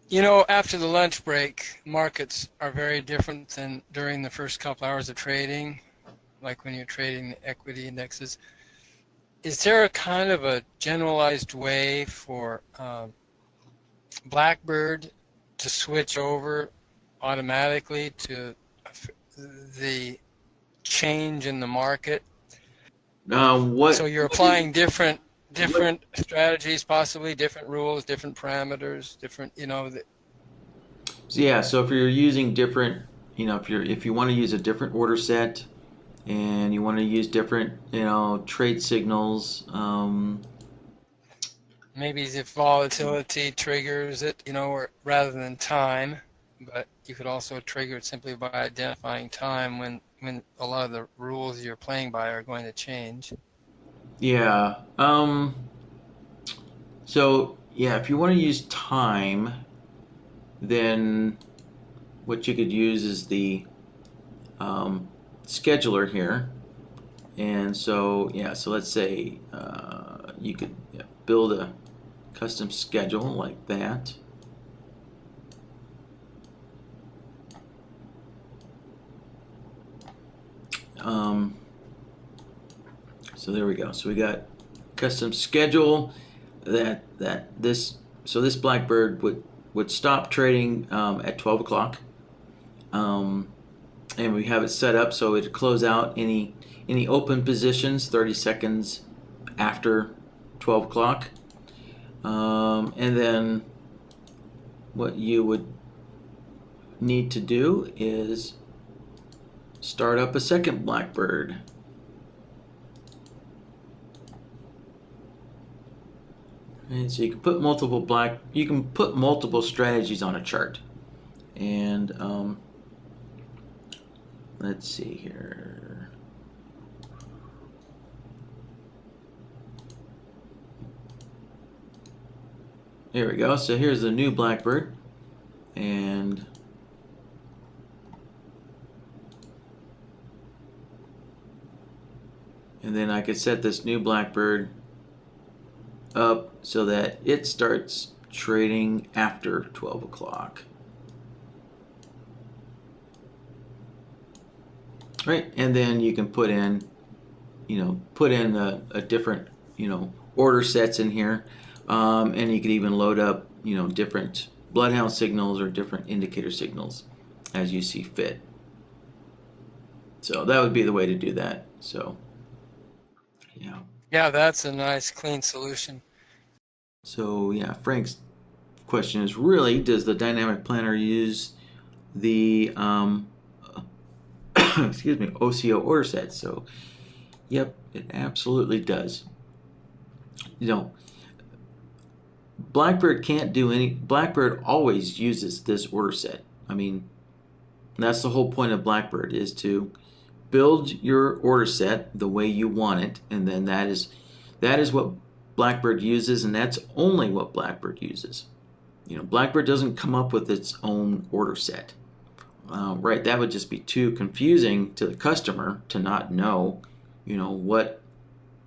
After the lunch break, markets are very different than during the first couple hours of trading, like when you're trading the equity indexes. Is there a kind of a generalized way for BlackBird to switch over automatically to the change in the market? So What you're applying different strategies, possibly different rules, different parameters, So yeah, so if you're using different, if you want to use a different order set and you want to use different, trade signals, maybe if volatility triggers it, or rather than time, but you could also trigger it simply by identifying time when a lot of the rules you're playing by are going to change. yeah. So yeah, if you want to use time, then what you could use is the scheduler here. And so yeah, so let's say you could build a custom schedule like that. Um, so there we go. So we got custom schedule that this so this Blackbird would stop trading at 12 o'clock, and we have it set up so it close out any open positions 30 seconds after 12 o'clock, and then what you would need to do is start up a second Blackbird. And so you can put multiple strategies on a chart. And let's see here. Here we go. So here's the new Blackbird, and then I could set this new Blackbird up so that it starts trading after 12 o'clock. Right, and then you can put in a different, order sets in here, and you could even load up, different bloodhound signals or different indicator signals as you see fit. So that would be the way to do that. So, yeah. Yeah, that's a nice, clean solution. So yeah, Frank's question is really, does the dynamic planner use the excuse me, OCO order set? So, yep, it absolutely does. You know, Blackbird always uses this order set. I mean, that's the whole point of Blackbird, is to build your order set the way you want it, and then that is what Blackbird uses, and that's only what Blackbird uses. Blackbird doesn't come up with its own order set. Right, that would just be too confusing to the customer to not know, what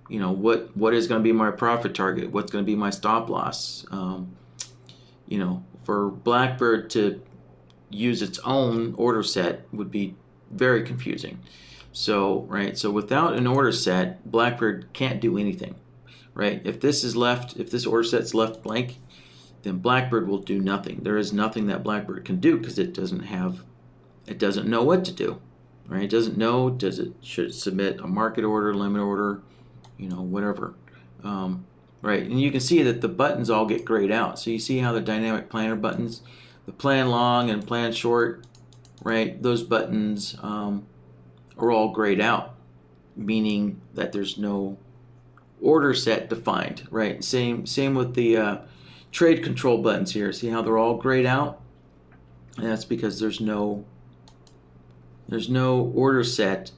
what is going to be my profit target, what's going to be my stop loss. For Blackbird to use its own order set would be very confusing. So without an order set, Blackbird can't do anything. Right, if this order set's left blank, then Blackbird will do nothing. There is nothing that Blackbird can do because it doesn't know what to do. Right, it doesn't know, should it submit a market order, limit order, whatever. Right, and you can see that the buttons all get grayed out. So you see how the dynamic planner buttons, the plan long and plan short, right, those buttons are all grayed out, meaning that there's no order set defined. Right, same with the trade control buttons here. See how they're all grayed out? And that's because there's no order set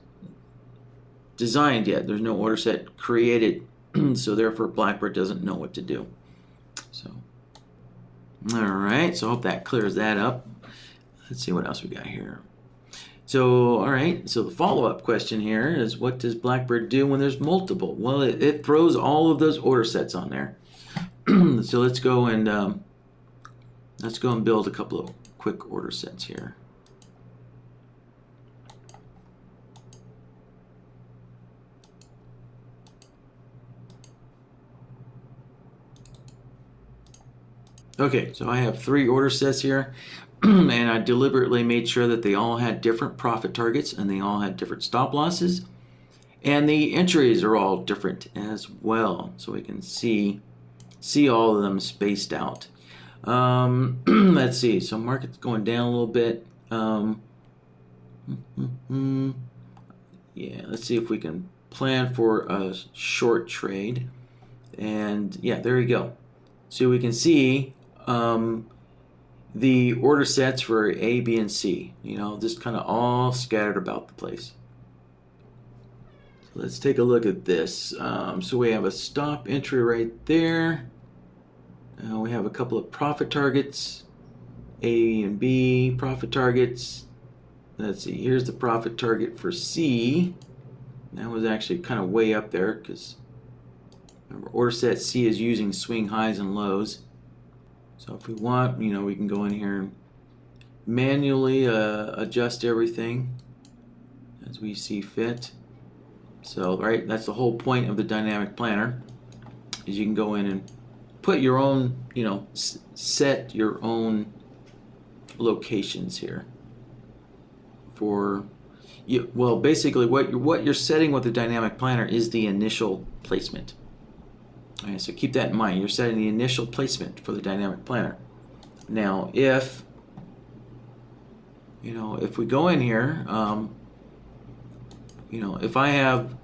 designed yet. There's no order set created, so therefore Blackbird doesn't know what to do. So, all right. So I hope that clears that up. Let's see what else we got here. So, all right. So the follow-up question here is, what does Blackbird do when there's multiple? Well, it throws all of those order sets on there. So let's go and let's go and build a couple of quick order sets here. Okay, so I have 3 order sets here, and I deliberately made sure that they all had different profit targets and they all had different stop losses, and the entries are all different as well, so we can see all of them spaced out. Let's see, so market's going down a little bit. Yeah, let's see if we can plan for a short trade, and yeah, there we go. So we can see the order sets for A, B, and C, just kind of all scattered about the place. So let's take a look at this. So we have a stop entry right there. We have a couple of profit targets, A and B profit targets. Let's see, here's the profit target for C. That was actually kind of way up there because remember, order set C is using swing highs and lows. So if we want, we can go in here and manually adjust everything as we see fit. So, right, that's the whole point of the dynamic planner, is you can go in and put your own, set your own locations here for you. Well, basically what you're setting with the dynamic planner is the initial placement. All right, so keep that in mind. You're setting the initial placement for the dynamic planner. Now, if we go in here, if I have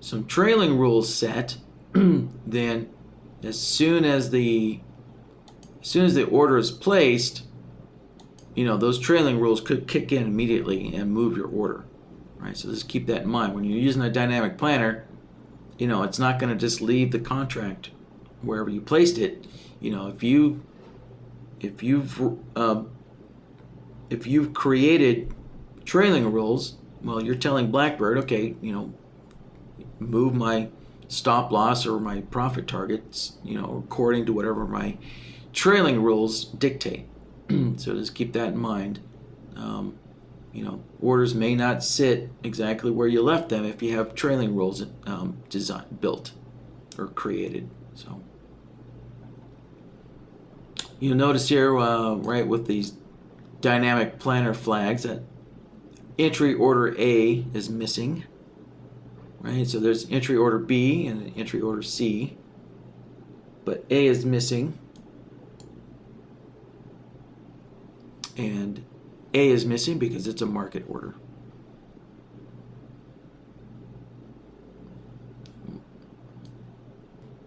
some trailing rules set, then as soon as the order is placed, those trailing rules could kick in immediately and move your order. Right? So just keep that in mind when you're using a dynamic planner. It's not going to just leave the contract wherever you placed it. If you've created trailing rules, well, you're telling BlackBird, okay, move my stop loss or my profit targets, according to whatever my trailing rules dictate. So just keep that in mind. Orders may not sit exactly where you left them if you have trailing rules built or created. So you'll notice here, right, with these dynamic planner flags, that entry order A is missing. Right, so there's entry order B and entry order C, but A is missing, and A is missing because it's a market order.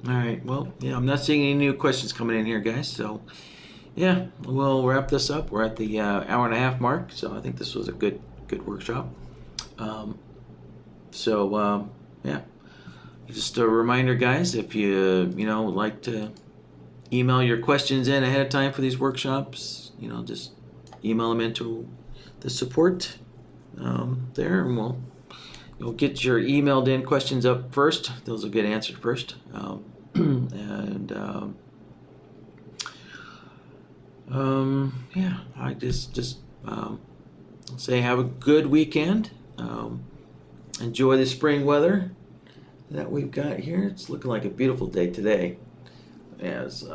All right, well, yeah, I'm not seeing any new questions coming in here, guys, so yeah, we'll wrap this up. We're at the hour and a half mark, so I think this was a good workshop. Yeah, just a reminder, guys, if you like to email your questions in ahead of time for these workshops, just email them into the support there, and you'll get your emailed in questions up first. Those will get answered first. Yeah, I just say have a good weekend. Enjoy the spring weather that we've got here. It's looking like a beautiful day today. Yeah, it was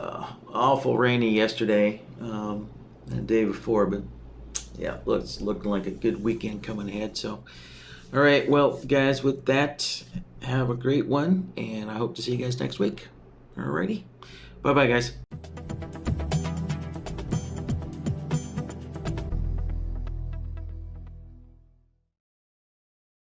awful rainy yesterday and the day before, but yeah, it's looking like a good weekend coming ahead. So, all right, well, guys, with that, have a great one, and I hope to see you guys next week. All righty, bye-bye, guys.